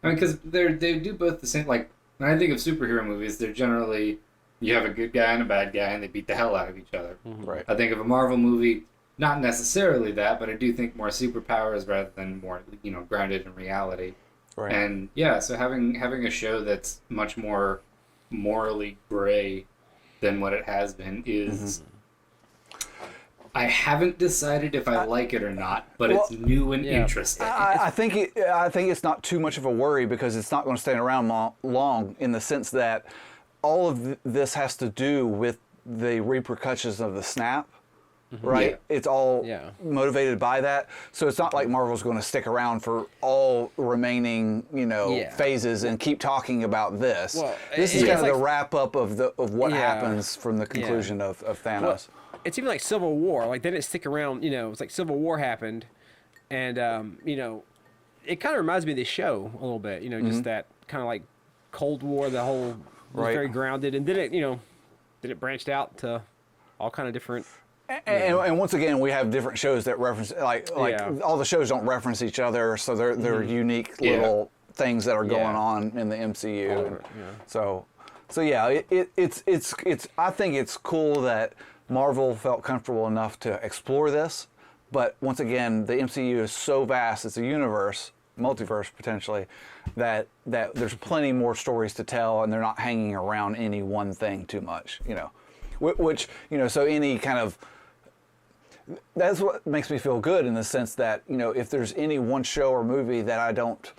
I mean, because they do both the same. Like when I think of superhero movies, they're generally you have a good guy and a bad guy, and they beat the hell out of each other. Right. I think of a Marvel movie, not necessarily that, but I do think more superpowers rather than more grounded in reality. Right. And so having a show that's much more morally gray than what it has been is. I haven't decided if I like it or not, but it's new and interesting. I think it's not too much of a worry because it's not going to stay around long in the sense that all of this has to do with the repercussions of the snap, right? Yeah. It's all motivated by that. So it's not like Marvel's going to stick around for all remaining, phases and keep talking about this. Well, this is kind of the wrap up of what happens from the conclusion of Thanos. Well, it's even like Civil War. Like they didn't stick around. It's like Civil War happened, and it kind of reminds me of this show a little bit. Just that kind of like Cold War. The whole was very grounded, and then it branched out to all kind of different. And once again, we have different shows that reference like all the shows don't reference each other, so they're unique little things that are going on in the MCU. So it's I think it's cool that Marvel felt comfortable enough to explore this, but once again, the MCU is so vast, it's a universe, multiverse potentially, that there's plenty more stories to tell, and they're not hanging around any one thing too much, which so any kind of, that's what makes me feel good in the sense that, if there's any one show or movie that that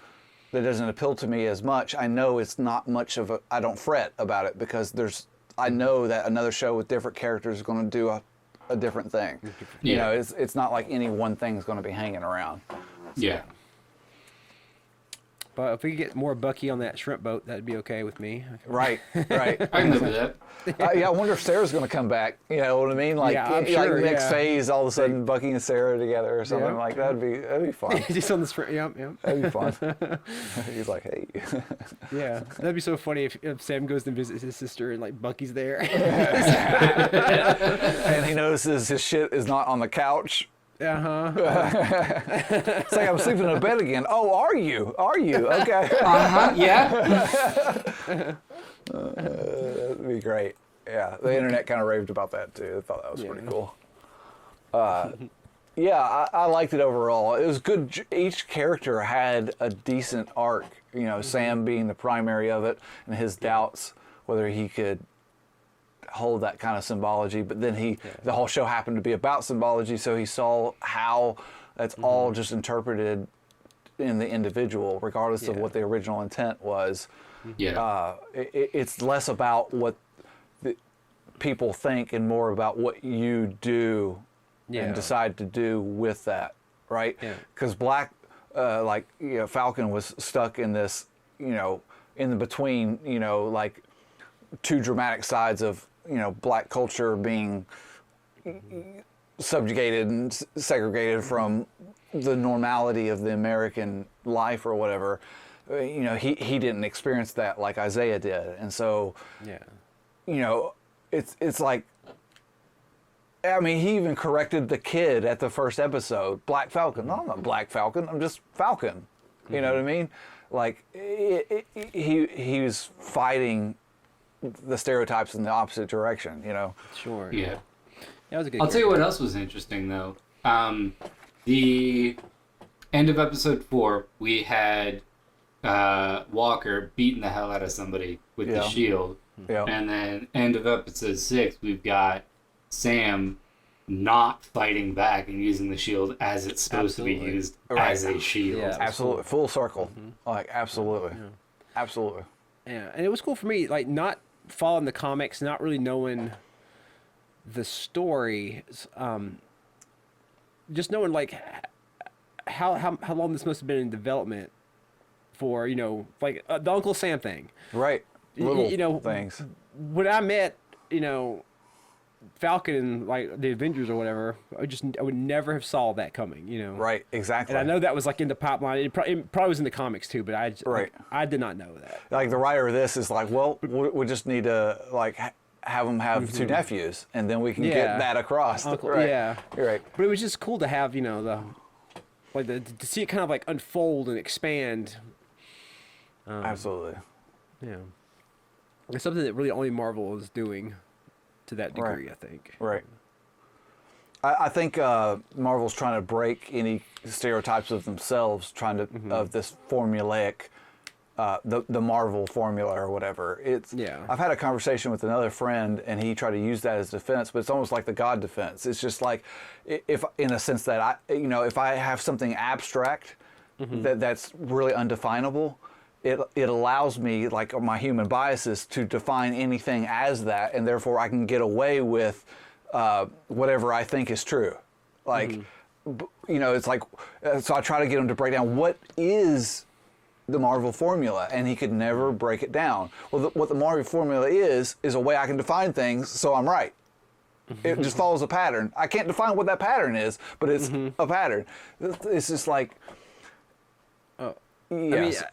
doesn't appeal to me as much, I know it's not much of I don't fret about it because I know that another show with different characters is going to do a different thing. It's not like any one thing is going to be hanging around. Yeah. But if we could get more Bucky on that shrimp boat, that'd be okay with me. Right. I can live with that. I wonder if Sarah's going to come back. You know what I mean? Like, sure, next phase, all of a sudden, Bucky and Sarah together or something like that. That'd be fun. Just on the shrimp. Yep. That'd be fun. He's like, hey. Yeah, that'd be so funny if Sam goes to visit his sister and like Bucky's there. And he notices his shit is not on the couch. It's like I'm sleeping in a bed again. Oh, are you? Okay. Yeah. That'd be great. Yeah, the internet kind of raved about that too. I thought that was pretty cool. I liked it overall. It was good. Each character had a decent arc. Sam being the primary of it, and his doubts whether he could hold that kind of symbology, but then the whole show happened to be about symbology, so he saw how that's all just interpreted in the individual, regardless of what the original intent was. It's less about what the people think and more about what you do and decide to do with that, right? Because Falcon was stuck in this, in the between, like two dramatic sides of black culture being subjugated and segregated from the normality of the American life or whatever. He didn't experience that like Isaiah did, and so it's like, I mean, he even corrected the kid at the first episode, Black Falcon. No, I'm not Black Falcon. I'm just Falcon. You know what I mean? Like he was fighting the stereotypes in the opposite direction. You know? Sure. Yeah. That was a good. I'll tell you what else was interesting though. The end of episode 4, we had Walker beating the hell out of somebody with the shield. Yeah. And then end of episode 6, we've got Sam not fighting back and using the shield as it's supposed to be used as a shield. Yeah, absolutely. Full circle. Like, absolutely. Absolutely. Yeah, and it was cool for me, like, not following the comics, not really knowing the story, just knowing, like, how long this must have been in development for, you know, like, the Uncle Sam thing. Right. Little you know, things. When I met, you know, Falcon and like the Avengers or whatever, I would never have saw that coming, you know. Right, exactly. And I know that was like in the pipeline. It probably was in the comics too, but I did not know that. Like the writer of this is like, well, we just need to like have them have two nephews, and then we can get that across. Right. Yeah, you're right. But it was just cool to have, you know, to see it kind of like unfold and expand. Absolutely. Yeah. It's something that really only Marvel is doing to that degree, Right. I think. Right. I think Marvel's trying to break any stereotypes of themselves, trying to of this formulaic, the Marvel formula or whatever. I've had a conversation with another friend, and he tried to use that as defense, but it's almost like the God defense. It's just like, if in a sense that if I have something abstract that's really undefinable. It allows me, like my human biases, to define anything as that, and therefore I can get away with whatever I think is true. Like, you know, it's like, so I try to get him to break down what is the Marvel formula, and he could never break it down. Well, what the Marvel formula is a way I can define things so I'm right. It just follows a pattern. I can't define what that pattern is, but it's a pattern. It's just like, yes.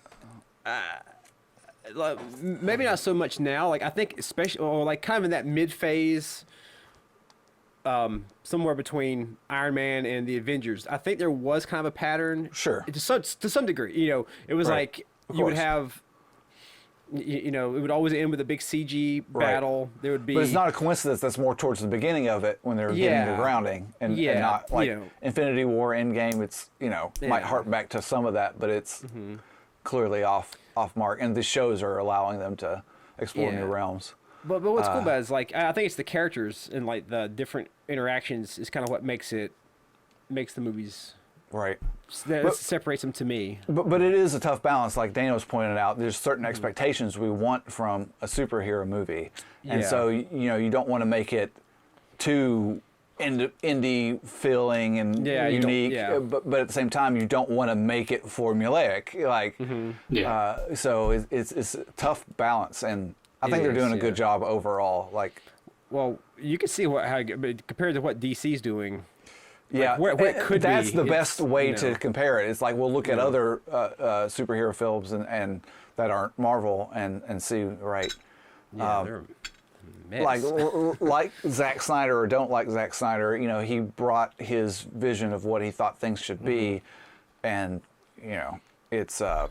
Like, maybe not so much now. Like I think, especially, or like kind of in that mid phase, somewhere between Iron Man and the Avengers. I think there was kind of a pattern. Sure. To some degree, you know, it was like you would have, you know, it would always end with a big CG battle. There would be, but it's not a coincidence. That's more towards the beginning of it when they're getting the grounding, and not like Infinity War, Endgame. It's might hark back to some of that, but it's clearly off mark, and the shows are allowing them to explore new realms. But what's cool about it is, like, I think it's the characters and like the different interactions is kind of what makes the movies that separates them to me. But it is a tough balance, like Daniel's pointed out. There's certain expectations we want from a superhero movie, and so you don't want to make it too indie feeling and unique, but at the same time you don't want to make it formulaic, like so it's a tough balance, and I think they're doing a good job overall. Like, well, you can see how compared to what DC's doing. Yeah, like where it could that's be, the best way to compare it. It's like we'll look at other superhero films and that aren't Marvel and see they're like Zack Snyder or don't like Zack Snyder, he brought his vision of what he thought things should be, and it's what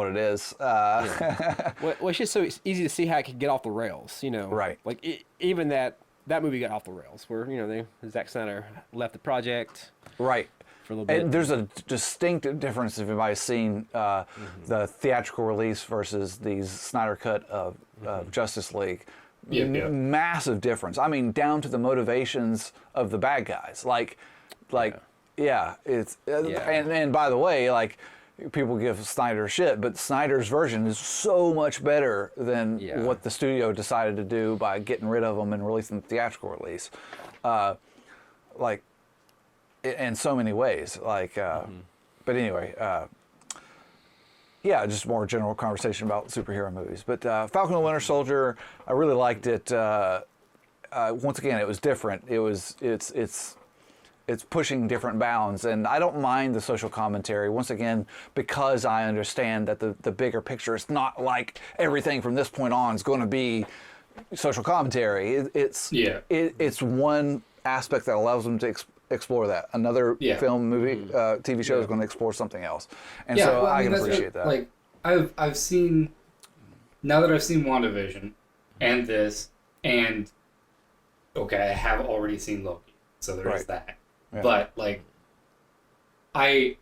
it is. Well, it's just so easy to see how it could get off the rails, Right. Like even that movie got off the rails, where Zack Snyder left the project. Right. For a little bit. And there's a distinct difference if anybody's seen the theatrical release versus the Snyder cut of Justice League. Massive difference. I mean, down to the motivations of the bad guys. And by the way, like, people give Snyder shit, but Snyder's version is so much better than what the studio decided to do by getting rid of them and releasing the theatrical release. In so many ways. But anyway, just more general conversation about superhero movies. But Falcon and the Winter Soldier, I really liked it. Once again, it was different. It's pushing different bounds, and I don't mind the social commentary, once again, because I understand that the bigger picture is not like everything from this point on is going to be social commentary. It's one aspect that allows them to explore that. Another film, movie, TV show is going to explore something else, and so I can appreciate that. Like I've seen, now that I've seen WandaVision, and this, and okay, I have already seen Loki, so there is that. Yeah. But like, I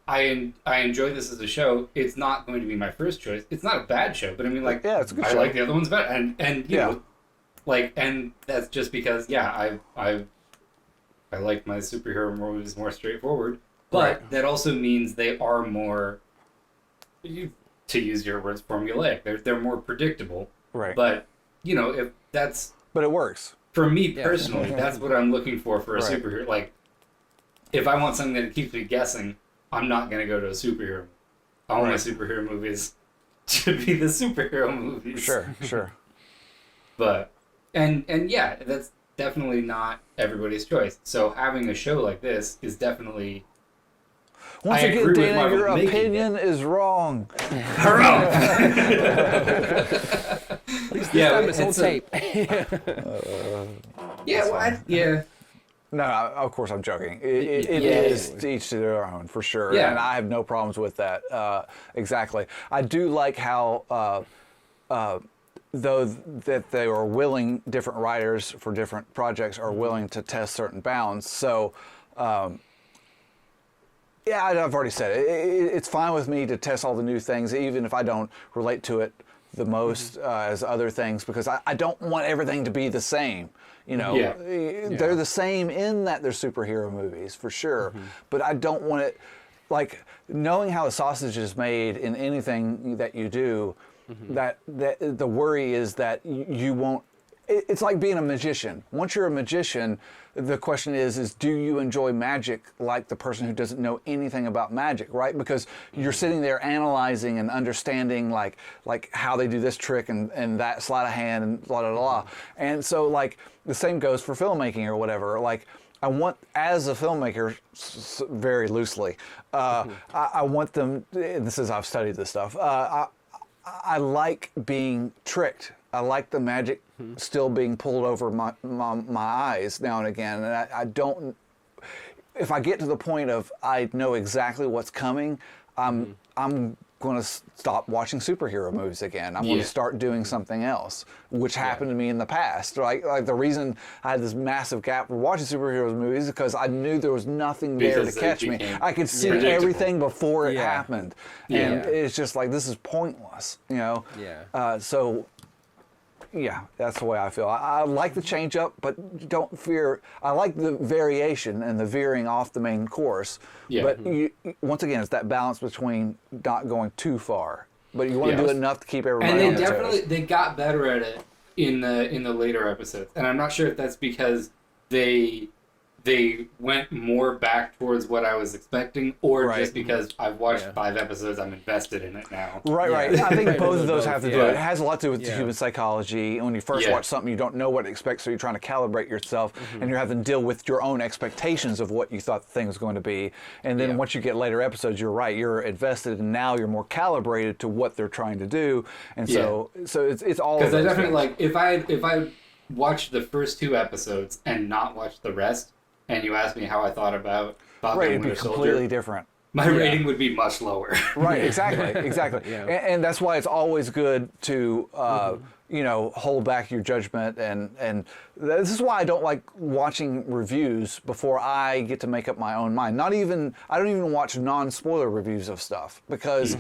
enjoy this as a show. It's not going to be my first choice. It's not a bad show, but I mean, like, it's a good I show. like the other ones better, and you know, like, and that's just because I like my superhero movies more straightforward, but that also means they are more, to use your words, formulaic. They're more predictable. Right. But you know, if that's, but it works for me personally. That's what I'm looking for a superhero. Like, if I want something that keeps me guessing, I'm not gonna go to a superhero. I want my superhero movies to be the superhero movies. Sure. But and yeah, that's definitely not everybody's choice. So having a show like this is definitely. Once again, Dana, your opinion is wrong. Wrong. At least this time it's on tape. No, of course I'm joking. It is to each to their own, for sure. Yeah. And I have no problems with that. Exactly. I do like how, though that they are willing, different writers for different projects are willing to test certain bounds. So, yeah, I've already said it. It's fine with me to test all the new things, even if I don't relate to it the most as other things, because I don't want everything to be the same. You know, they're the same in that they're superhero movies, for sure. But I don't want it, like, knowing how a sausage is made in anything that you do, that the worry is that you won't. It's like being a magician. Once you're a magician, the question is do you enjoy magic like the person who doesn't know anything about magic, right? Because you're sitting there analyzing and understanding like how they do this trick and that sleight of hand and blah, blah, blah. And so, like, the same goes for filmmaking or whatever. Like, I want, as a filmmaker, very loosely, I want them, this is, I've studied this stuff, I like being tricked. I like the magic still being pulled over my eyes now and again. And I don't, if I get to the point of I know exactly what's coming, I'm going to stop watching superhero movies again. I'm going to start doing something else, which happened to me in the past. Like the reason I had this massive gap for watching superhero movies is because I knew there was nothing there to catch me. I could see everything before it happened. And it's just like, this is pointless, you know? So, yeah, that's the way I feel. I like the change up, but don't fear. I like the variation and the veering off the main course. But once again, it's that balance between not going too far. But you want to do enough to keep everybody on their toes. They got better at it in the later episodes, and I'm not sure if that's because they went more back towards what I was expecting, or just because I've watched 5 episodes, I'm invested in it now. Right. I think both of those have to do it. It has a lot to do with the human psychology. When you first watch something, you don't know what to expect, so you're trying to calibrate yourself, and you're having to deal with your own expectations of what you thought the thing was going to be. And then once you get later episodes, you're right, you're invested, and now you're more calibrated to what they're trying to do. And so it's all. Because I definitely like if I watched the first 2 episodes and not watched the rest, and you asked me how I thought about Falcon and Winter Soldier, completely different. My rating would be much lower. Right, exactly. And that's why it's always good to, you know, hold back your judgment. And this is why I don't like watching reviews before I get to make up my own mind. I don't even watch non-spoiler reviews of stuff, because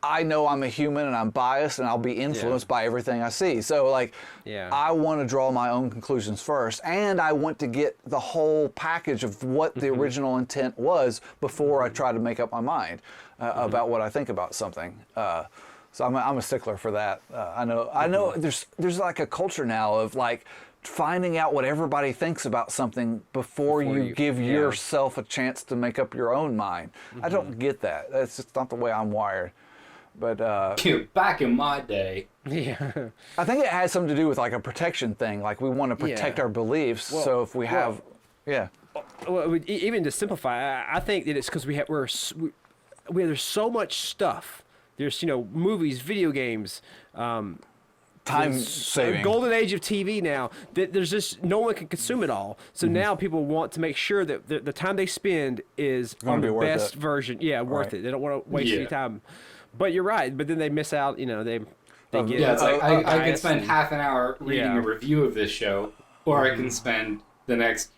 I know I'm a human and I'm biased and I'll be influenced by everything I see. So, like, I want to draw my own conclusions first, and I want to get the whole package of what the original intent was before I try to make up my mind about what I think about something. So I'm a stickler for that. I know there's like a culture now of like finding out what everybody thinks about something before you give yourself a chance to make up your own mind. I don't get that. That's just not the way I'm wired. But back in my day, I think it has something to do with like a protection thing. Like, we want to protect our beliefs. So if we have, well, even to simplify, I think that it's because there's so much stuff. There's movies, video games, time saving. Golden age of TV now. There's just no one can consume it all. So now people want to make sure that the time they spend is on the best version. Yeah, worth it. They don't want to waste any time. But you're right. But then they miss out. You know, they get. Yeah, it's like I can spend half an hour reading a review of this show, or I can spend the next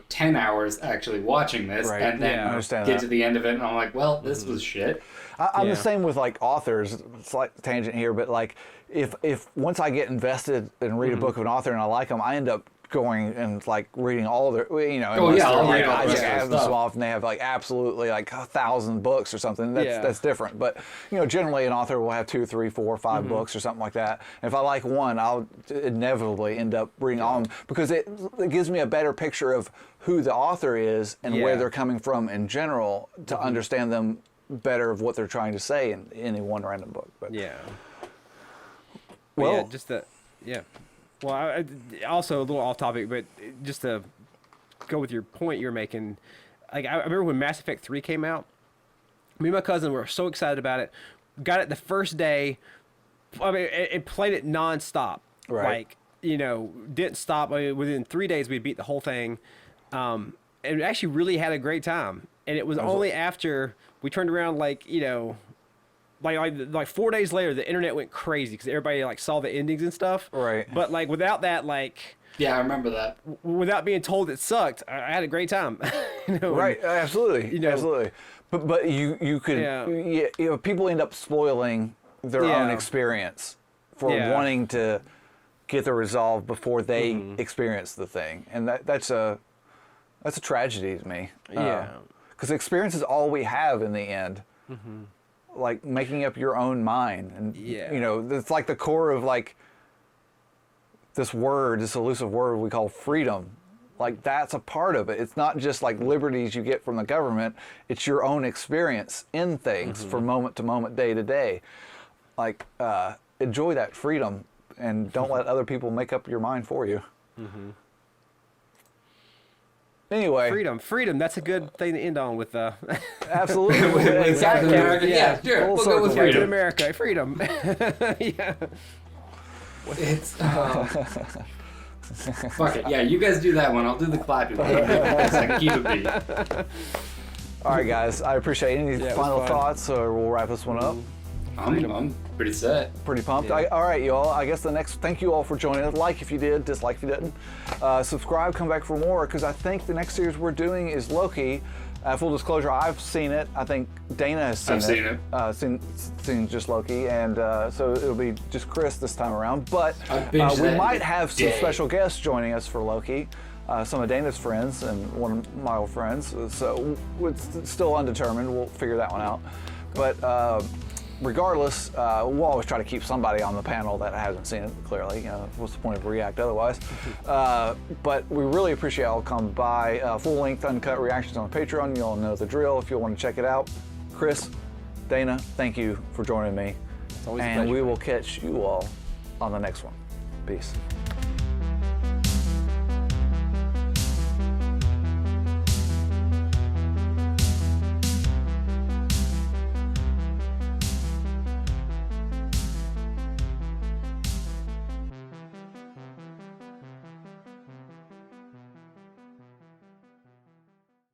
10 hours actually watching this, and then get to the end of it, and I'm like, well, this was shit. I'm the same with like authors. Slight tangent here, but like if once I get invested and read a book of an author and I like them, I end up going and like reading all their, so often they have like absolutely like 1,000 books or something. That's different. But generally an author will have 2, 3, 4, 5 books or something like that. And if I like one, I'll inevitably end up reading all of them because it gives me a better picture of who the author is and where they're coming from in general to understand them better of what they're trying to say in any one random book. But well, Well, I also a little off topic, but just to go with your point you're making, like I remember when Mass Effect 3 came out, me and my cousin were so excited about it. Got it the first day, and played it nonstop. Right. Like didn't stop. Within 3 days we beat the whole thing, and actually really had a great time. And it was only after we turned around, like 4 days later, the internet went crazy because everybody like saw the endings and stuff. Right. But like without that, I remember that. Without being told it sucked, I had a great time. Right. Absolutely. Absolutely. But you could people end up spoiling their own experience for wanting to get the resolve before they experience the thing, and that's a tragedy to me. Because experience is all we have in the end. Like making up your own mind, and it's like the core of like this elusive word we call freedom. Like that's a part of it. It's not just like liberties you get from the government. It's your own experience in things from moment to moment, day to day. Like enjoy that freedom and don't let other people make up your mind for you. Anyway, freedom. That's a good thing to end on with. Absolutely, exactly. America. Yeah, sure. We'll go with freedom. America, freedom. It's. Fuck it. Yeah, you guys do that one. I'll do the clapping. I can keep it beat. All right, guys. I appreciate any final thoughts, or we'll wrap this one up. I'm pretty set. Pretty pumped. All right, y'all. I guess thank you all for joining us. Like if you did, dislike if you didn't. Subscribe, come back for more, because I think the next series we're doing is Loki. Full disclosure, I've seen it. I think Dana has seen it. I've seen just Loki, and so it'll be just Chris this time around. But we might have some special guests joining us for Loki. Some of Dana's friends and one of my old friends. So it's still undetermined. We'll figure that one out. But regardless, we'll always try to keep somebody on the panel that hasn't seen it, clearly. What's the point of React otherwise? But we really appreciate y'all come by. Full-length, uncut reactions on Patreon. You all know the drill if you want to check it out. Chris, Dana, thank you for joining me. It's always a pleasure. And we will catch you all on the next one. Peace.